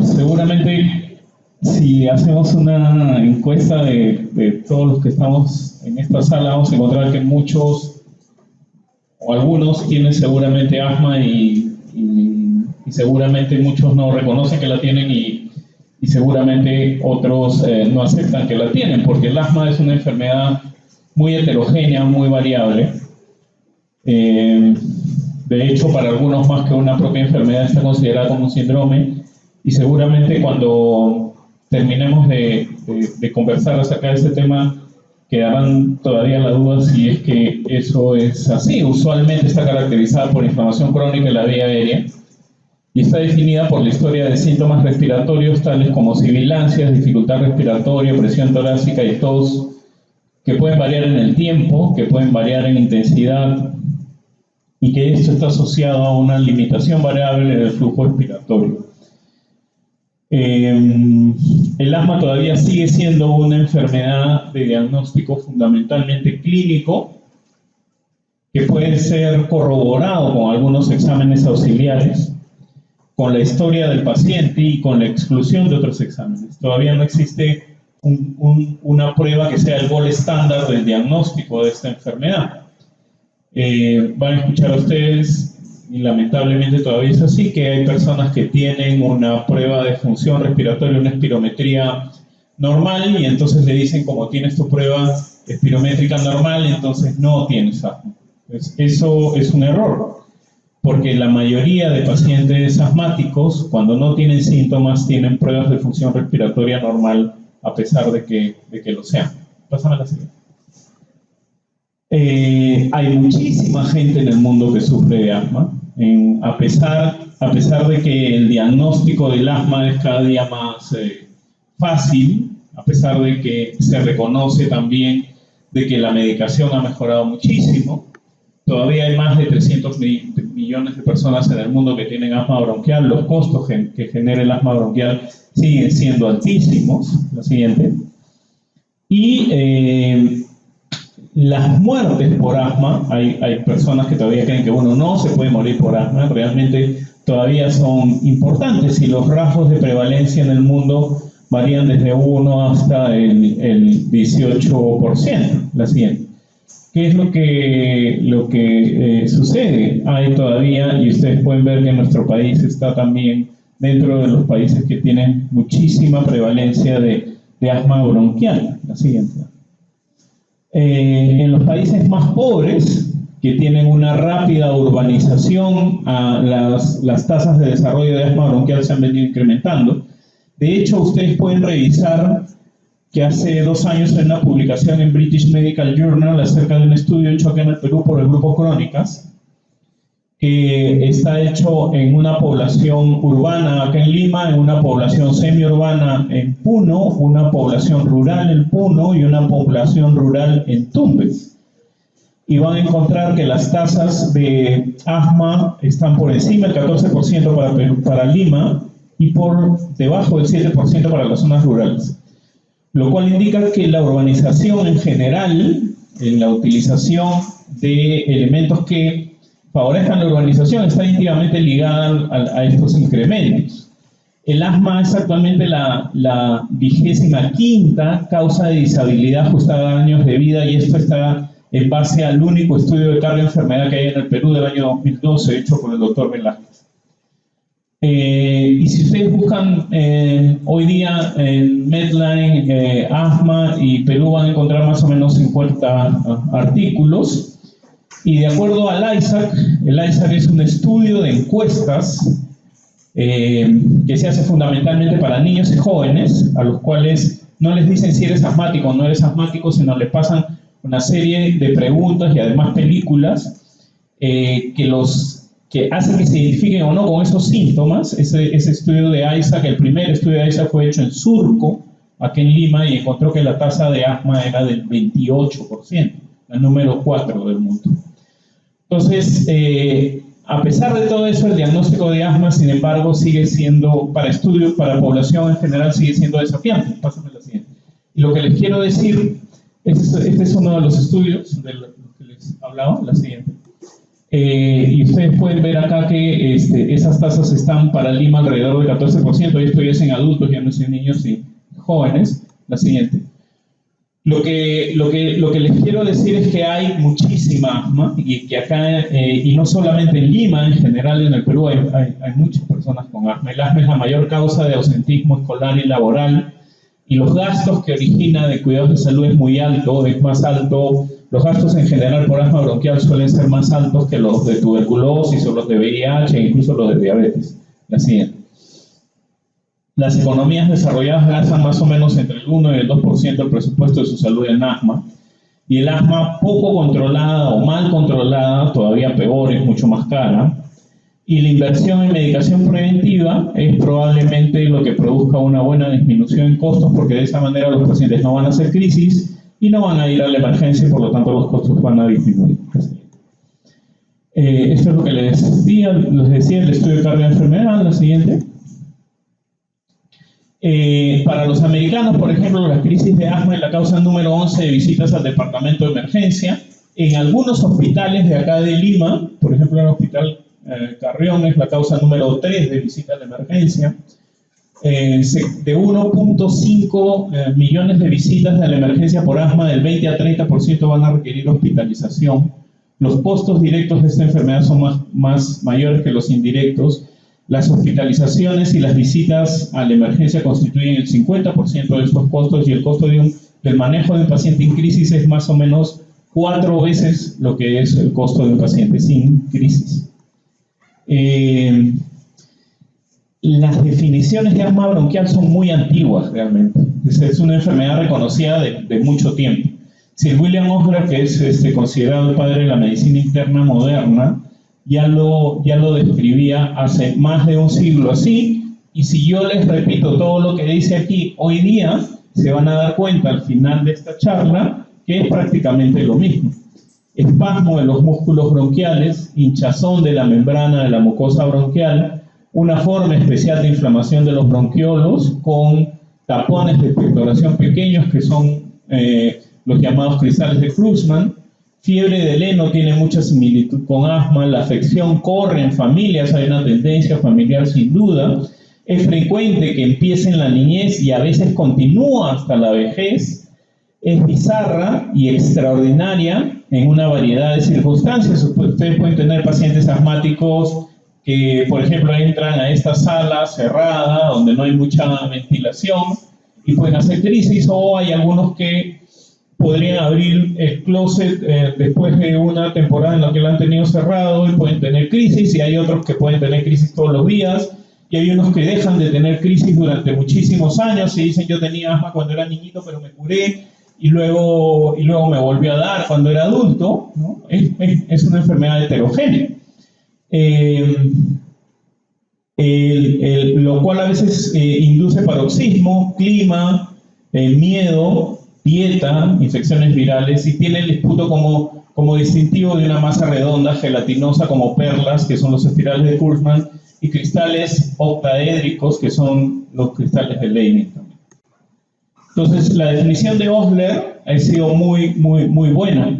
Seguramente, si hacemos una encuesta de todos los que estamos en esta sala, vamos a encontrar que muchos o algunos tienen seguramente asma y seguramente muchos no reconocen que la tienen y seguramente otros no aceptan que la tienen, porque el asma es una enfermedad muy heterogénea, muy variable. De hecho, para algunos más que una propia enfermedad está considerada como un síndrome, y seguramente cuando terminemos de conversar acerca de este tema quedarán todavía la duda si es que eso es así. Usualmente está caracterizada por inflamación crónica en la vía aérea y está definida por la historia de síntomas respiratorios tales como sibilancias, dificultad respiratoria, presión torácica y tos, que pueden variar en el tiempo, que pueden variar en intensidad y que esto está asociado a una limitación variable del flujo respiratorio. El asma todavía sigue siendo una enfermedad de diagnóstico fundamentalmente clínico que puede ser corroborado con algunos exámenes auxiliares, con la historia del paciente y con la exclusión de otros exámenes. Todavía no existe una prueba que sea el gold estándar del diagnóstico de esta enfermedad. Van a escuchar a ustedes, y lamentablemente todavía es así, que hay personas que tienen una prueba de función respiratoria, una espirometría normal, y entonces le dicen, como tienes tu prueba espirométrica normal, entonces no tienes asma. Pues eso es un error, porque la mayoría de pacientes asmáticos, cuando no tienen síntomas, tienen pruebas de función respiratoria normal, a pesar de que lo sean. Pásame la siguiente. Hay muchísima gente en el mundo que sufre de asma. A pesar de que el diagnóstico del asma es cada día más fácil, a pesar de que se reconoce también de que la medicación ha mejorado muchísimo, todavía hay más de 300 millones de personas en el mundo que tienen asma bronquial. Los costos que genera el asma bronquial siguen siendo altísimos. La siguiente. Y las muertes por asma, hay personas que todavía creen que uno no se puede morir por asma, realmente todavía son importantes, y los rasgos de prevalencia en el mundo varían desde 1 hasta el 18%. La siguiente. ¿Qué es lo que sucede? Hay todavía, y ustedes pueden ver que nuestro país está también dentro de los países que tienen muchísima prevalencia de asma bronquial. La siguiente. En los países más pobres, que tienen una rápida urbanización, las tasas de desarrollo de asma bronquial se han venido incrementando. De hecho, ustedes pueden revisar que hace 2 años en una publicación en British Medical Journal acerca de un estudio hecho acá en el Perú por el grupo Crónicas, que está hecho en una población urbana acá en Lima, en una población semiurbana en Puno, una población rural en Puno y una población rural en Tumbes. Y van a encontrar que las tasas de asma están por encima del 14% para Lima y por debajo del 7% para las zonas rurales. Lo cual indica que la urbanización en general, en la utilización de elementos que favorezcan la urbanización, está íntimamente ligada a estos incrementos. El asma es actualmente la 25ª causa de disabilidad ajustada a años de vida, y esto está en base al único estudio de carga de enfermedad que hay en el Perú del año 2012, hecho por el doctor Velázquez. Y si ustedes buscan hoy día en Medline, asma y Perú, van a encontrar más o menos 50 artículos. Y de acuerdo al ISAC, el ISAC es un estudio de encuestas que se hace fundamentalmente para niños y jóvenes, a los cuales no les dicen si eres asmático o no eres asmático, sino les pasan una serie de preguntas y además películas que hacen que se identifiquen o no con esos síntomas. Ese estudio de ISAC, el primer estudio de ISAC fue hecho en Surco, aquí en Lima, y encontró que la tasa de asma era del 28%, la número 4 del mundo. Entonces, a pesar de todo eso, el diagnóstico de asma, sin embargo, sigue siendo, para estudios, para población en general, sigue siendo desafiante. Pásame la siguiente. Y lo que les quiero decir, este es uno de los estudios de los que les hablaba, la siguiente. Y ustedes pueden ver acá que esas tasas están para Lima alrededor del 14%, y esto ya es en adultos, ya no es en niños y jóvenes. La siguiente. Lo que les quiero decir es que hay muchísima asma, y que acá, y no solamente en Lima, en general en el Perú hay muchas personas con asma. El asma es la mayor causa de ausentismo escolar y laboral, y los gastos que origina de cuidados de salud es muy alto, es más alto. Los gastos en general por asma bronquial suelen ser más altos que los de tuberculosis o los de VIH e incluso los de diabetes. La siguiente. Las economías desarrolladas gastan más o menos entre el 1 y el 2% del presupuesto de su salud en asma, y el asma poco controlada o mal controlada, todavía peor, es mucho más cara, y la inversión en medicación preventiva es probablemente lo que produzca una buena disminución en costos, porque de esa manera los pacientes no van a hacer crisis y no van a ir a la emergencia, y por lo tanto los costos van a disminuir. Esto es lo que les decía el estudio de carga de enfermedad. La siguiente. Para los americanos, por ejemplo, la crisis de asma es la causa número 11 de visitas al departamento de emergencia. En algunos hospitales de acá de Lima, por ejemplo, en el hospital Carrión, es la causa número 3 de visitas de emergencia. De 1.5 millones de visitas de la emergencia por asma, del 20 a 30% van a requerir hospitalización. Los costos directos de esta enfermedad son más mayores que los indirectos. Las hospitalizaciones y las visitas a la emergencia constituyen el 50% de estos costos, y el costo del manejo de un paciente en crisis es más o menos 4 veces lo que es el costo de un paciente sin crisis. Las definiciones de asma bronquial son muy antiguas realmente. Es una enfermedad reconocida de mucho tiempo. Sir William Osler, que es considerado el padre de la medicina interna moderna, ya lo describía hace más de un siglo así, y si yo les repito todo lo que dice aquí hoy día, se van a dar cuenta al final de esta charla que es prácticamente lo mismo. Espasmo de los músculos bronquiales, hinchazón de la membrana de la mucosa bronquial, una forma especial de inflamación de los bronquiolos con tapones de expectoración pequeños que son los llamados cristales de Cruzman. Fiebre del heno tiene mucha similitud con asma. La afección corre en familias, hay una tendencia familiar sin duda. Es frecuente que empiece en la niñez y a veces continúa hasta la vejez. Es bizarra y extraordinaria en una variedad de circunstancias. Ustedes pueden tener pacientes asmáticos que, por ejemplo, entran a esta sala cerrada donde no hay mucha ventilación y pueden hacer crisis, o hay algunos que podrían abrir el closet después de una temporada en la que lo han tenido cerrado y pueden tener crisis, y hay otros que pueden tener crisis todos los días, y hay unos que dejan de tener crisis durante muchísimos años y dicen: yo tenía asma cuando era niñito pero me curé y luego me volvió a dar cuando era adulto, ¿no? Es una enfermedad heterogénea. Lo cual a veces induce paroxismo, clima, miedo, dieta, infecciones virales, y tiene el esputo como distintivo de una masa redonda gelatinosa como perlas, que son los espirales de Kurzman, y cristales octaédricos, que son los cristales de Leydig también. Entonces, la definición de Osler ha sido muy buena.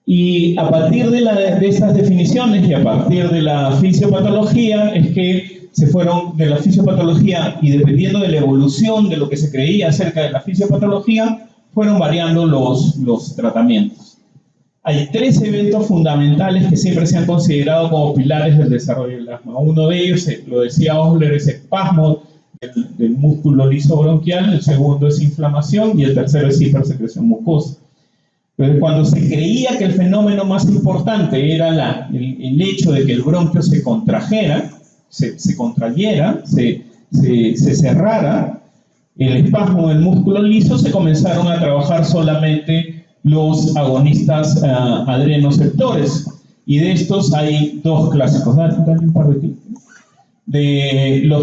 Y a partir de estas definiciones y a partir de la fisiopatología es que se fueron de la fisiopatología, y dependiendo de la evolución de lo que se creía acerca de la fisiopatología, fueron variando los tratamientos. Hay 3 eventos fundamentales que siempre se han considerado como pilares del desarrollo del asma. Uno de ellos, lo decía Osler, es espasmo del músculo liso bronquial. El segundo es inflamación, y el tercero es hipersecreción mucosa. Pero cuando se creía que el fenómeno más importante era el hecho de que el bronquio se contrajera, se contrayera, se cerrara, el espasmo del músculo liso, se comenzaron a trabajar solamente los agonistas adrenoceptores, y de estos hay 2 clásicos. Dale un par de tips.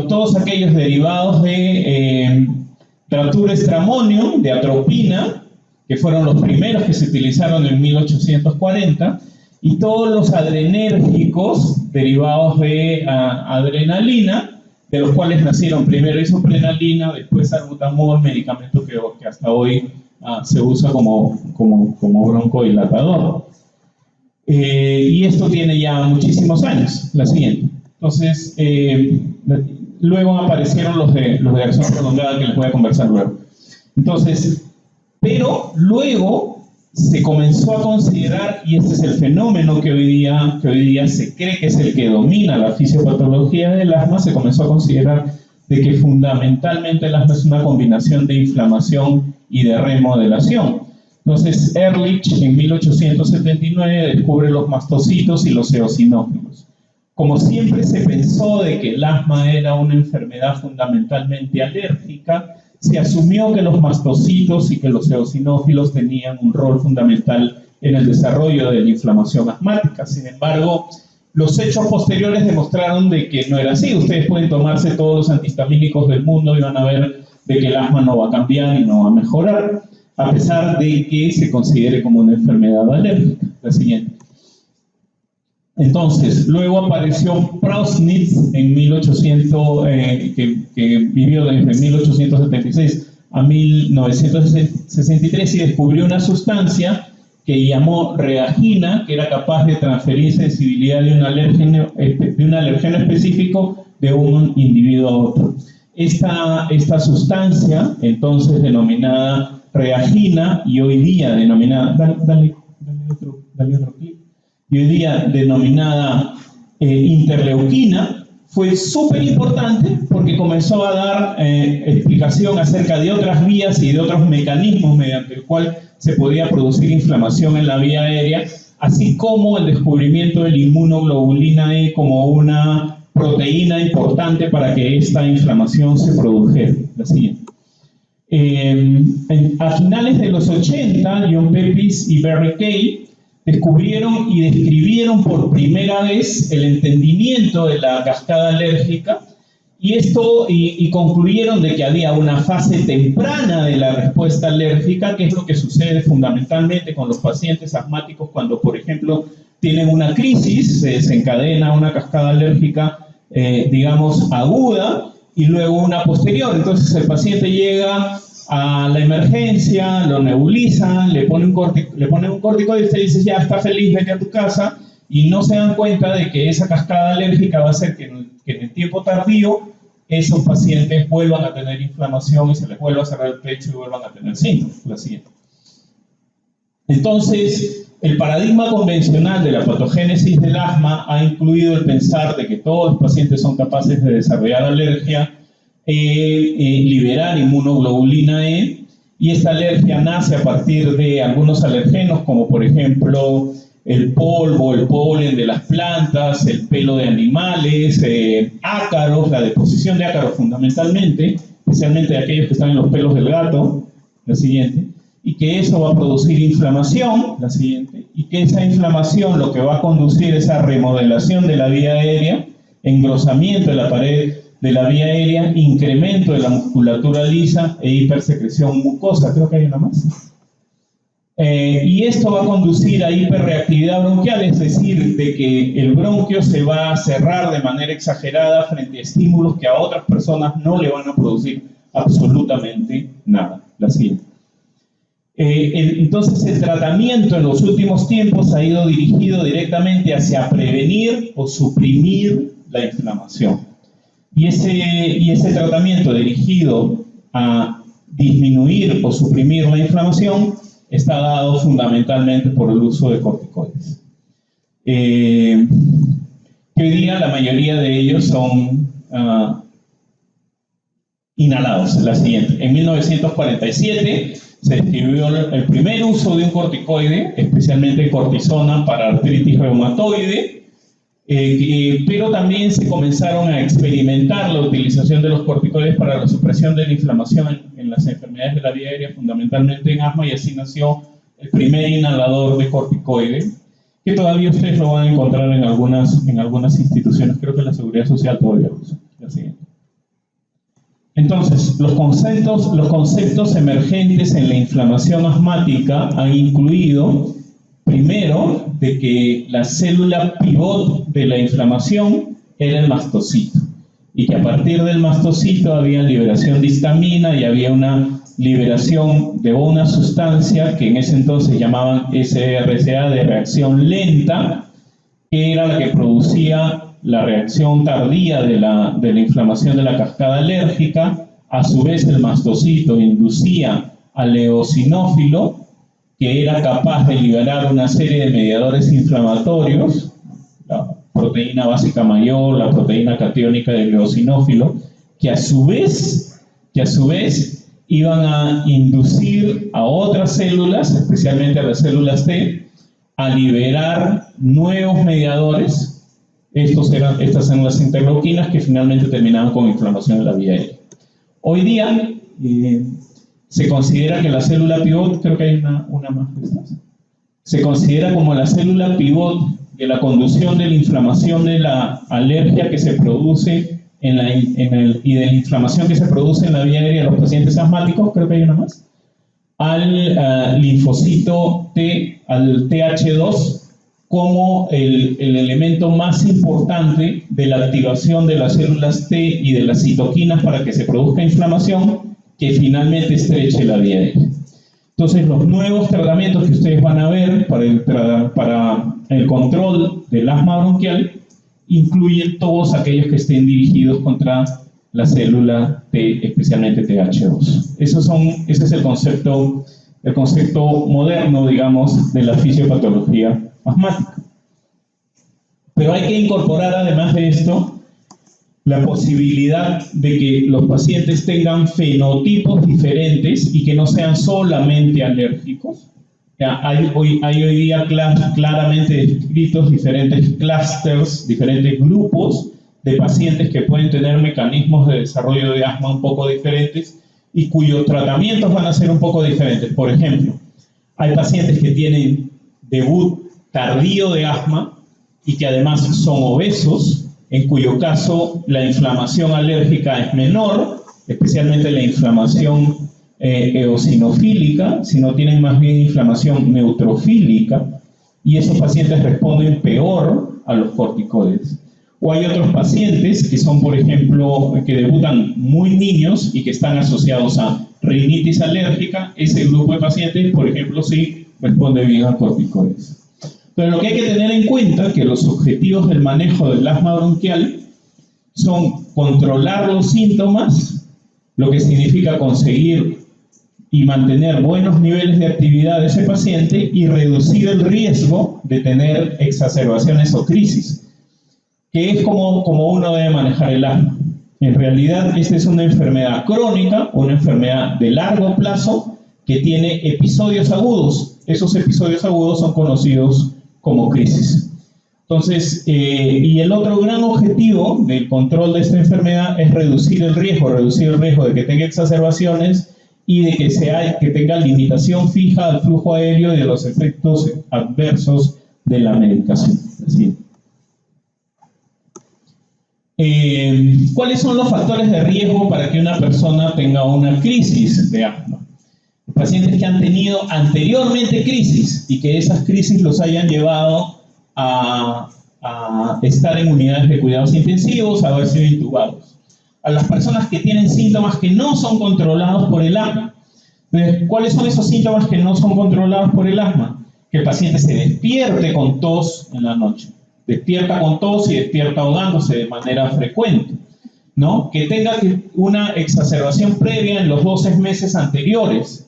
Todos aquellos derivados de traturestramonium, de atropina, que fueron los primeros que se utilizaron en 1840, y todos los adrenérgicos derivados de adrenalina, de los cuales nacieron primero isoprenalina, después salbutamol, medicamento que hasta hoy se usa como broncodilatador. Y esto tiene ya muchísimos años, la siguiente. Entonces, luego aparecieron los de acción prolongada, que les voy a conversar luego. Entonces, pero luego se comenzó a considerar, y este es el fenómeno que hoy día se cree que es el que domina la fisiopatología del asma, se comenzó a considerar de que fundamentalmente el asma es una combinación de inflamación y de remodelación. Entonces, Ehrlich en 1879 descubre los mastocitos y los eosinófilos. Como siempre se pensó de que el asma era una enfermedad fundamentalmente alérgica, se asumió que los mastocitos y que los eosinófilos tenían un rol fundamental en el desarrollo de la inflamación asmática. Sin embargo, los hechos posteriores demostraron de que no era así. Ustedes pueden tomarse todos los antihistamínicos del mundo y van a ver de que el asma no va a cambiar y no va a mejorar, a pesar de que se considere como una enfermedad alérgica. La siguiente. Entonces, luego apareció Prausnitz en 1800, que vivió desde 1876 a 1963 y descubrió una sustancia que llamó reagina, que era capaz de transferir sensibilidad de un alergeno específico de un individuo a otro. Esta sustancia, entonces denominada reagina, y hoy día denominada, dale otro clic, y hoy día denominada interleuquina, fue súper importante porque comenzó a dar explicación acerca de otras vías y de otros mecanismos mediante el cual se podía producir inflamación en la vía aérea, así como el descubrimiento de la inmunoglobulina E como una proteína importante para que esta inflamación se produjera. La siguiente. A finales de los 80, John Pepys y Barry Kay descubrieron y describieron por primera vez el entendimiento de la cascada alérgica y concluyeron de que había una fase temprana de la respuesta alérgica, que es lo que sucede fundamentalmente con los pacientes asmáticos cuando, por ejemplo, tienen una crisis, se desencadena una cascada alérgica, digamos, aguda, y luego una posterior. Entonces el paciente llega a la emergencia, lo nebulizan, le ponen un corticoide y usted dice, ya está feliz, vete a tu casa, y no se dan cuenta de que esa cascada alérgica va a hacer que en el tiempo tardío esos pacientes vuelvan a tener inflamación y se les vuelva a cerrar el pecho y vuelvan a tener síntomas. La siguiente. Entonces, el paradigma convencional de la patogénesis del asma ha incluido el pensar de que todos los pacientes son capaces de desarrollar alergia, liberar inmunoglobulina E, y esta alergia nace a partir de algunos alergenos como por ejemplo el polvo, el polen de las plantas, el pelo de animales, ácaros, la deposición de ácaros fundamentalmente, especialmente de aquellos que están en los pelos del gato, la siguiente, y que eso va a producir inflamación, la siguiente, y que esa inflamación lo que va a conducir es a remodelación de la vía aérea, engrosamiento de la pared de la vía aérea, incremento de la musculatura lisa e hipersecreción mucosa. Creo que hay una más. Y esto va a conducir a hiperreactividad bronquial, es decir, de que el bronquio se va a cerrar de manera exagerada frente a estímulos que a otras personas no le van a producir absolutamente nada. La siguiente. Entonces el tratamiento en los últimos tiempos ha ido dirigido directamente hacia prevenir o suprimir la inflamación. Y ese tratamiento dirigido a disminuir o suprimir la inflamación está dado fundamentalmente por el uso de corticoides. Que hoy día la mayoría de ellos son inhalados. La siguiente. En 1947 se describió el primer uso de un corticoide, especialmente cortisona para artritis reumatoide, pero también se comenzaron a experimentar la utilización de los corticoides para la supresión de la inflamación en las enfermedades de la vía aérea, fundamentalmente en asma, y así nació el primer inhalador de corticoide, que todavía ustedes lo van a encontrar en algunas instituciones, creo que la Seguridad Social todavía lo usa. La siguiente. Entonces, los conceptos emergentes en la inflamación asmática han incluido, primero, de que la célula pivot de la inflamación era el mastocito y que a partir del mastocito había liberación de histamina y había una liberación de una sustancia que en ese entonces llamaban SRSA de reacción lenta, que era la que producía la reacción tardía de la inflamación de la cascada alérgica. A su vez el mastocito inducía al eosinófilo, que era capaz de liberar una serie de mediadores inflamatorios, la proteína básica mayor, la proteína catiónica del eosinófilo, que a su vez iban a inducir a otras células, especialmente a las células T, a liberar nuevos mediadores. Estas eran las interleuquinas que finalmente terminaban con inflamación de la vía aérea. Hoy día se considera que la célula pivot, creo que hay una más de estas, se considera como la célula pivot de la conducción de la inflamación de la alergia que se produce y de la inflamación que se produce en la vía aérea de los pacientes asmáticos, creo que hay una más, al linfocito T, al TH2, como el elemento más importante de la activación de las células T y de las citoquinas para que se produzca inflamación que finalmente estreche la vía aérea. Entonces, los nuevos tratamientos que ustedes van a ver para el control del asma bronquial incluyen todos aquellos que estén dirigidos contra la célula T, especialmente TH2. Ese es el concepto moderno, digamos, de la fisiopatología asmática. Pero hay que incorporar, además de esto, la posibilidad de que los pacientes tengan fenotipos diferentes y que no sean solamente alérgicos. Hay hoy día claramente descritos diferentes clústeres, diferentes grupos de pacientes que pueden tener mecanismos de desarrollo de asma un poco diferentes y cuyos tratamientos van a ser un poco diferentes. Por ejemplo, hay pacientes que tienen debut tardío de asma y que además son obesos, en cuyo caso la inflamación alérgica es menor, especialmente la inflamación eosinofílica, sino tienen más bien inflamación neutrofílica, y esos pacientes responden peor a los corticoides. O hay otros pacientes que son, por ejemplo, que debutan muy niños y que están asociados a rinitis alérgica. Ese grupo de pacientes, por ejemplo, sí responde bien a corticoides. Pero lo que hay que tener en cuenta es que los objetivos del manejo del asma bronquial son controlar los síntomas, lo que significa conseguir y mantener buenos niveles de actividad de ese paciente y reducir el riesgo de tener exacerbaciones o crisis, que es como uno debe manejar el asma. En realidad, esta es una enfermedad crónica, una enfermedad de largo plazo que tiene episodios agudos. Esos episodios agudos son conocidos como crisis. Entonces, y el otro gran objetivo del control de esta enfermedad es reducir el riesgo de que tenga exacerbaciones y de que tenga limitación fija al flujo aéreo y de los efectos adversos de la medicación. Así. ¿Cuáles son los factores de riesgo para que una persona tenga una crisis de asma? Pacientes que han tenido anteriormente crisis y que esas crisis los hayan llevado a estar en unidades de cuidados intensivos, a haber sido intubados. A las personas que tienen síntomas que no son controlados por el asma. Entonces, ¿cuáles son esos síntomas que no son controlados por el asma? Que el paciente se despierte con tos en la noche. Despierta con tos y despierta ahogándose de manera frecuente, ¿no? Que tenga una exacerbación previa en los 12 meses anteriores.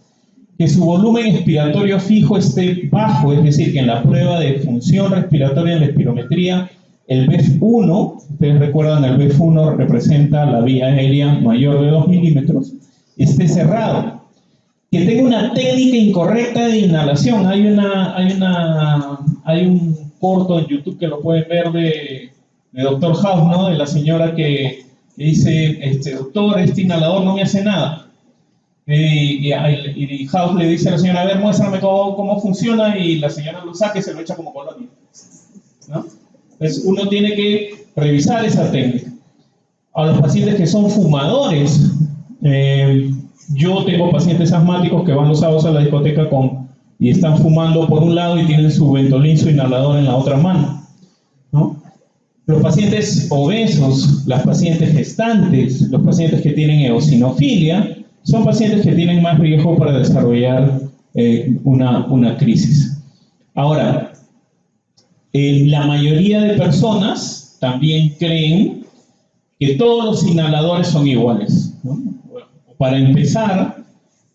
Que su volumen expiratorio fijo esté bajo, es decir, que en la prueba de función respiratoria en la espirometría, el BEF1, ustedes recuerdan, el BEF1 representa la vía aérea mayor de 2 milímetros, esté cerrado. Que tenga una técnica incorrecta de inhalación. Hay un corto en YouTube que lo pueden ver de Dr. House, ¿no? De la señora que dice, doctor, este inhalador no me hace nada. Y House le dice a la señora, a ver, muéstrame cómo funciona, y la señora lo saca y se lo echa como colonia, ¿no? Entonces uno tiene que revisar esa técnica. A los pacientes que son fumadores, yo tengo pacientes asmáticos que van los sábados a la discoteca y están fumando por un lado y tienen su Ventolin, su inhalador, en la otra mano, ¿no? Los pacientes obesos, las pacientes gestantes, los pacientes que tienen eosinofilia, son pacientes que tienen más riesgo para desarrollar una crisis. Ahora, la mayoría de personas también creen que todos los inhaladores son iguales, ¿no? Para empezar,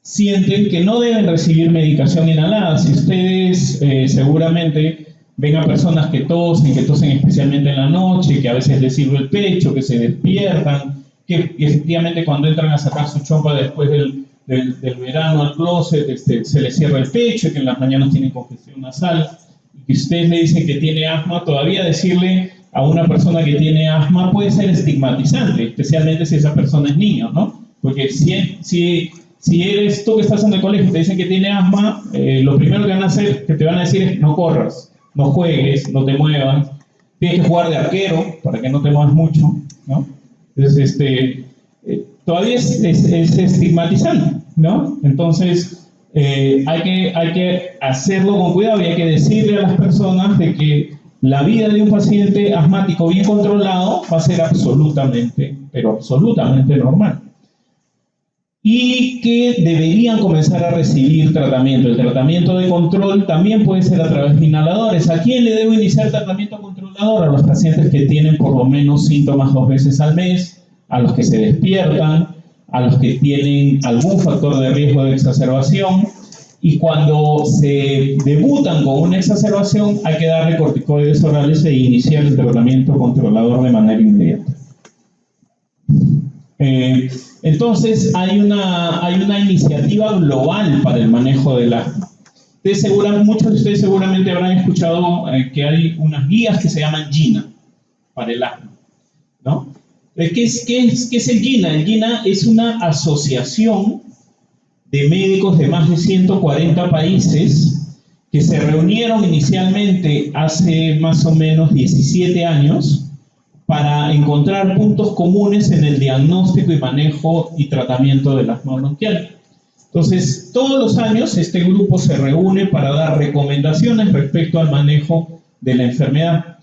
sienten que no deben recibir medicación inhalada. Si ustedes seguramente ven a personas que tosen especialmente en la noche, que a veces les sirve el pecho, que se despiertan, que efectivamente cuando entran a sacar su chompa después del verano al closet, se les cierra el pecho, que en las mañanas tienen congestión nasal, y que ustedes le dicen que tiene asma, todavía decirle a una persona que tiene asma puede ser estigmatizante, especialmente si esa persona es niño, ¿no? Porque si eres tú que estás en el colegio y te dicen que tiene asma, lo primero que te van a decir es no corras, no juegues, no te muevas, tienes que jugar de arquero para que no te muevas mucho, ¿no? Entonces, todavía es estigmatizante, ¿no? Entonces, hay que hacerlo con cuidado y hay que decirle a las personas de que la vida de un paciente asmático bien controlado va a ser absolutamente, pero absolutamente normal. Y que deberían comenzar a recibir tratamiento. El tratamiento de control también puede ser a través de inhaladores. ¿A quién le debo iniciar tratamiento controlador? A los pacientes que tienen por lo menos síntomas 2 veces al mes, a los que se despiertan, a los que tienen algún factor de riesgo de exacerbación. Y cuando se debutan con una exacerbación, hay que darle corticoides orales e iniciar el tratamiento controlador de manera inmediata. Entonces, hay una iniciativa global para el manejo del asma. Muchos de ustedes seguramente habrán escuchado que hay unas guías que se llaman GINA para el asma, ¿no? ¿Qué es el GINA? El GINA es una asociación de médicos de más de 140 países que se reunieron inicialmente hace más o menos 17 años para encontrar puntos comunes en el diagnóstico y manejo y tratamiento del asma bronquial. Entonces, todos los años este grupo se reúne para dar recomendaciones respecto al manejo de la enfermedad.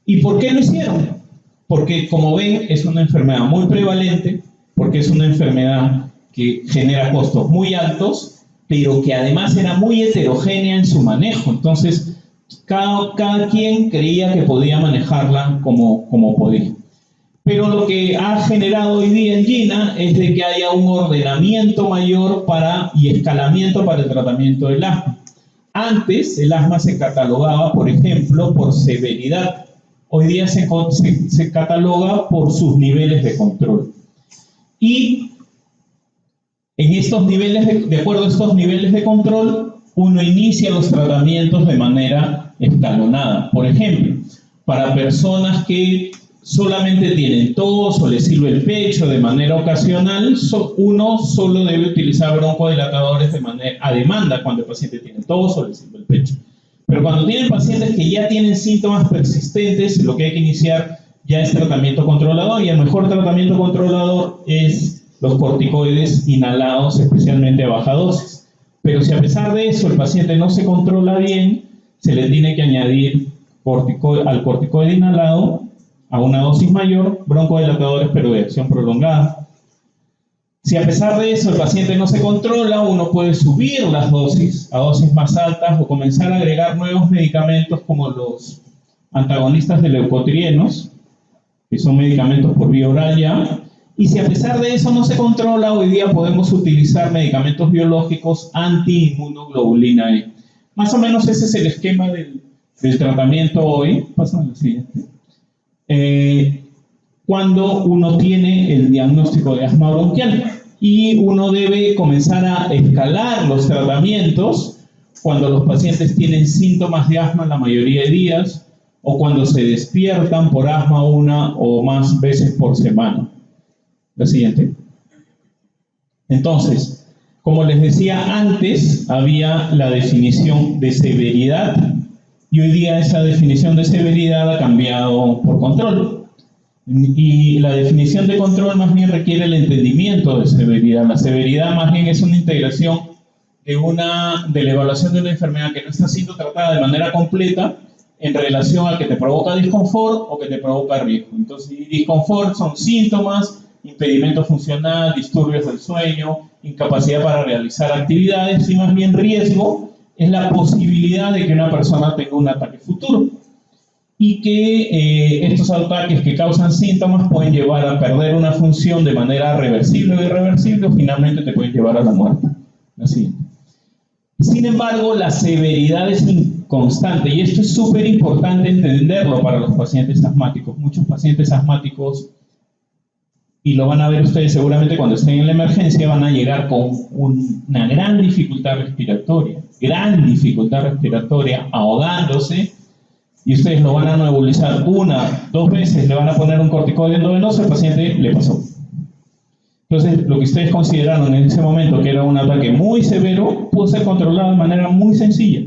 ¿Y por qué lo hicieron? Porque, como ven, es una enfermedad muy prevalente, porque es una enfermedad que genera costos muy altos, pero que además era muy heterogénea en su manejo. Entonces, cada quien creía que podía manejarla como podía. Pero lo que ha generado hoy día en GINA es de que haya un ordenamiento mayor y escalamiento para el tratamiento del asma. Antes el asma se catalogaba, por ejemplo, por severidad. Hoy día se cataloga por sus niveles de control. Y en estos niveles, de acuerdo a estos niveles de control, uno inicia los tratamientos de manera escalonada. Por ejemplo, para personas que solamente tienen tos o les sirve el pecho de manera ocasional, uno solo debe utilizar broncodilatadores a demanda cuando el paciente tiene tos o le sirve el pecho. Pero cuando tienen pacientes que ya tienen síntomas persistentes, lo que hay que iniciar ya es tratamiento controlador, y el mejor tratamiento controlador es los corticoides inhalados, especialmente a baja dosis. Pero si a pesar de eso el paciente no se controla bien, se le tiene que añadir al corticoide inhalado a una dosis mayor, broncodilatadores pero de acción prolongada. Si a pesar de eso el paciente no se controla, uno puede subir las dosis a dosis más altas o comenzar a agregar nuevos medicamentos como los antagonistas de leucotrienos, que son medicamentos por vía oral ya. Y si a pesar de eso no se controla, hoy día podemos utilizar medicamentos biológicos anti-inmunoglobulina E. Más o menos ese es el esquema del tratamiento hoy. Pásame al siguiente. Cuando uno tiene el diagnóstico de asma bronquial, y uno debe comenzar a escalar los tratamientos cuando los pacientes tienen síntomas de asma la mayoría de días, o cuando se despiertan por asma una o más veces por semana. La siguiente. Entonces, como les decía antes, había la definición de severidad, y hoy día esa definición de severidad ha cambiado por control. Y la definición de control más bien requiere el entendimiento de severidad. La severidad más bien es una integración de la evaluación de una enfermedad que no está siendo tratada de manera completa en relación a que te provoca disconfort o que te provoca riesgo. Entonces, disconfort son síntomas, impedimento funcional, disturbios del sueño, incapacidad para realizar actividades, y más bien riesgo es la posibilidad de que una persona tenga un ataque futuro. Y que estos ataques que causan síntomas pueden llevar a perder una función de manera reversible o irreversible, o finalmente te pueden llevar a la muerte. Así. Sin embargo, la severidad es inconstante, y esto es súper importante entenderlo para los pacientes asmáticos. Muchos pacientes asmáticos, y lo van a ver ustedes seguramente cuando estén en la emergencia, van a llegar con una gran dificultad respiratoria, ahogándose, y ustedes lo van a nebulizar 1, 2 veces, le van a poner un corticoide endovenoso, el paciente le pasó. Entonces, lo que ustedes consideraron en ese momento que era un ataque muy severo, pudo ser controlado de manera muy sencilla.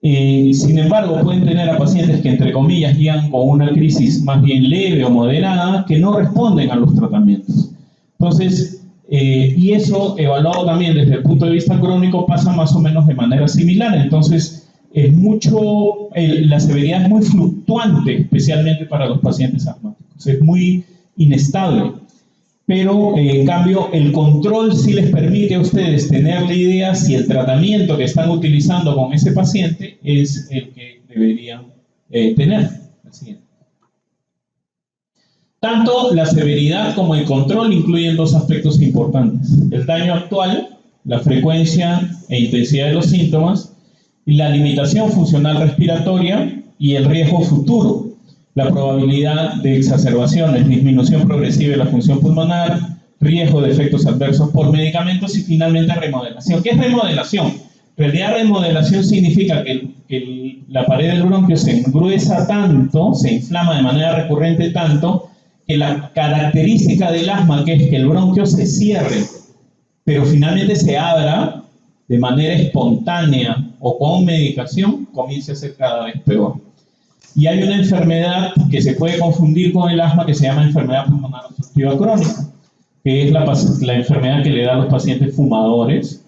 Sin embargo, pueden tener a pacientes que, entre comillas, llegan con una crisis más bien leve o moderada, que no responden a los tratamientos. Entonces, y eso, evaluado también desde el punto de vista crónico, pasa más o menos de manera similar. Entonces, la severidad es muy fluctuante, especialmente para los pacientes asmáticos. Es muy inestable. Pero, en cambio, el control sí les permite a ustedes tener la idea si el tratamiento que están utilizando con ese paciente es el que deberían tener. Así. Tanto la severidad como el control incluyen 2 aspectos importantes: el daño actual, la frecuencia e intensidad de los síntomas, y la limitación funcional respiratoria y el riesgo futuro, la probabilidad de exacerbaciones, disminución progresiva de la función pulmonar, riesgo de efectos adversos por medicamentos y finalmente remodelación. ¿Qué es remodelación? En realidad, remodelación significa que la pared del bronquio se engruesa tanto, se inflama de manera recurrente tanto, que la característica del asma, que es que el bronquio se cierre, pero finalmente se abra de manera espontánea o con medicación, comienza a ser cada vez peor. Y hay una enfermedad que se puede confundir con el asma que se llama enfermedad pulmonar obstructiva crónica, que es la enfermedad que le da a los pacientes fumadores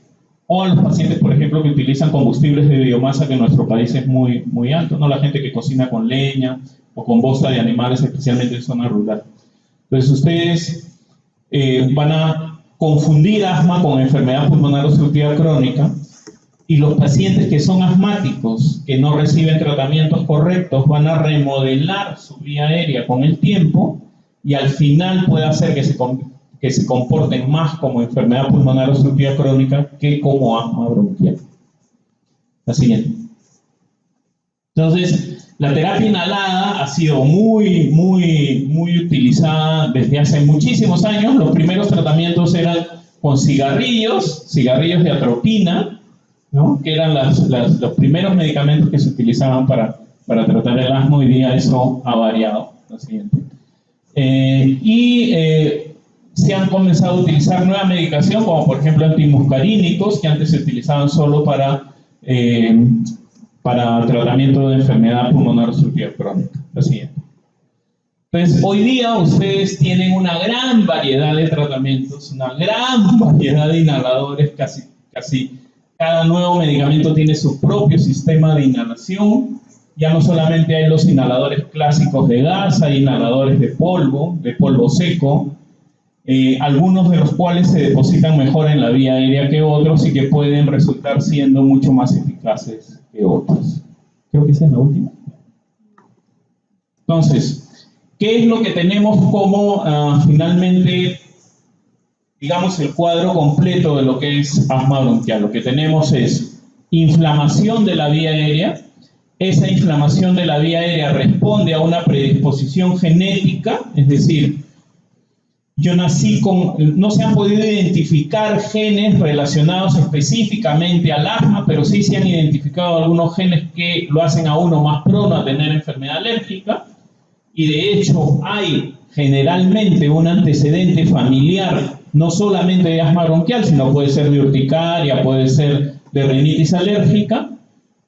o a los pacientes, por ejemplo, que utilizan combustibles de biomasa, que en nuestro país es muy, muy alto, ¿no? La gente que cocina con leña o con bosta de animales, especialmente en zona rural. Entonces, ustedes van a confundir asma con enfermedad pulmonar obstructiva crónica, y los pacientes que son asmáticos, que no reciben tratamientos correctos, van a remodelar su vía aérea con el tiempo, y al final puede hacer que se comporten más como enfermedad pulmonar obstructiva crónica que como asma bronquial. La siguiente. Entonces, la terapia inhalada ha sido muy utilizada desde hace muchísimos años. Los primeros tratamientos eran con cigarrillos de atropina, ¿no? Que eran los primeros medicamentos que se utilizaban para tratar el asma. Hoy día eso ha variado. Lo siguiente. Se han comenzado a utilizar nueva medicación, como por ejemplo antimuscarínicos, que antes se utilizaban solo para tratamiento de enfermedad pulmonar obstructiva crónica. Lo siguiente. Entonces, hoy día ustedes tienen una gran variedad de tratamientos, una gran variedad de inhaladores, casi cada nuevo medicamento tiene su propio sistema de inhalación. Ya no solamente hay los inhaladores clásicos de gas, hay inhaladores de polvo seco, algunos de los cuales se depositan mejor en la vía aérea que otros y que pueden resultar siendo mucho más eficaces que otros. Creo que esa es la última. Entonces, ¿qué es lo que tenemos como finalmente, digamos, el cuadro completo de lo que es asma bronquial? Lo que tenemos es inflamación de la vía aérea. Esa inflamación de la vía aérea responde a una predisposición genética, es decir, yo nací no se han podido identificar genes relacionados específicamente al asma, pero sí se han identificado algunos genes que lo hacen a uno más prono a tener enfermedad alérgica, y de hecho hay generalmente un antecedente familiar, no solamente de asma bronquial, sino puede ser de urticaria, puede ser de rinitis alérgica.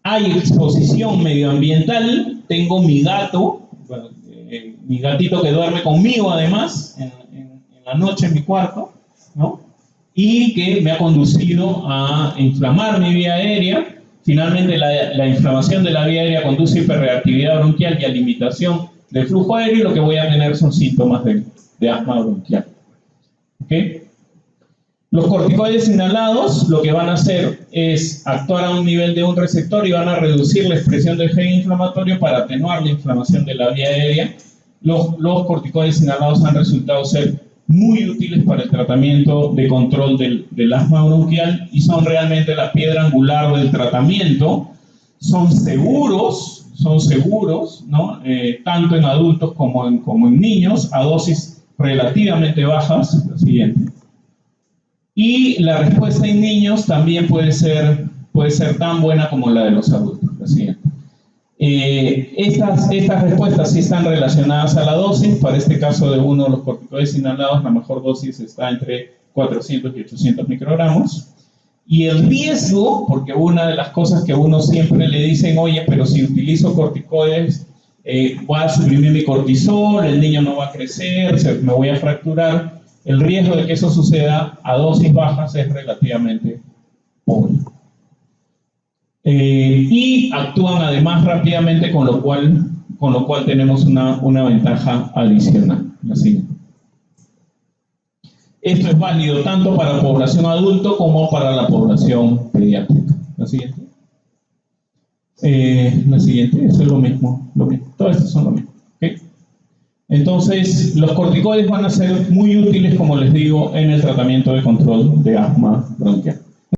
Hay exposición medioambiental. Tengo mi gato, mi gatito que duerme conmigo además en la noche en mi cuarto, ¿no? Y que me ha conducido a inflamar mi vía aérea. Finalmente, la inflamación de la vía aérea conduce a hiperreactividad bronquial y a limitación del flujo aéreo, y lo que voy a tener son síntomas de asma bronquial. ¿Okay? Los corticoides inhalados lo que van a hacer es actuar a un nivel de un receptor y van a reducir la expresión del gen inflamatorio para atenuar la inflamación de la vía aérea. Los corticoides inhalados han resultado ser muy útiles para el tratamiento de control del asma bronquial y son realmente la piedra angular del tratamiento. Son seguros, ¿no? Tanto en adultos como en niños, a dosis relativamente bajas. La siguiente. Y la respuesta en niños también puede ser tan buena como la de los adultos. La siguiente. Estas respuestas sí están relacionadas a la dosis. Para este caso de uno de los corticoides inhalados, la mejor dosis está entre 400 y 800 microgramos. Y el riesgo, porque una de las cosas que uno siempre le dicen, oye, pero si utilizo corticoides, voy a suprimir mi cortisol, el niño no va a crecer, me voy a fracturar. El riesgo de que eso suceda a dosis bajas es relativamente pobre. Y actúan además rápidamente, con lo cual tenemos una ventaja adicional. La siguiente. Esto es válido tanto para la población adulta como para la población pediátrica. La siguiente. La siguiente, eso es lo mismo. Todos estos son lo mismo. ¿Okay? Entonces, los corticoides van a ser muy útiles, como les digo, en el tratamiento de control de asma bronquial.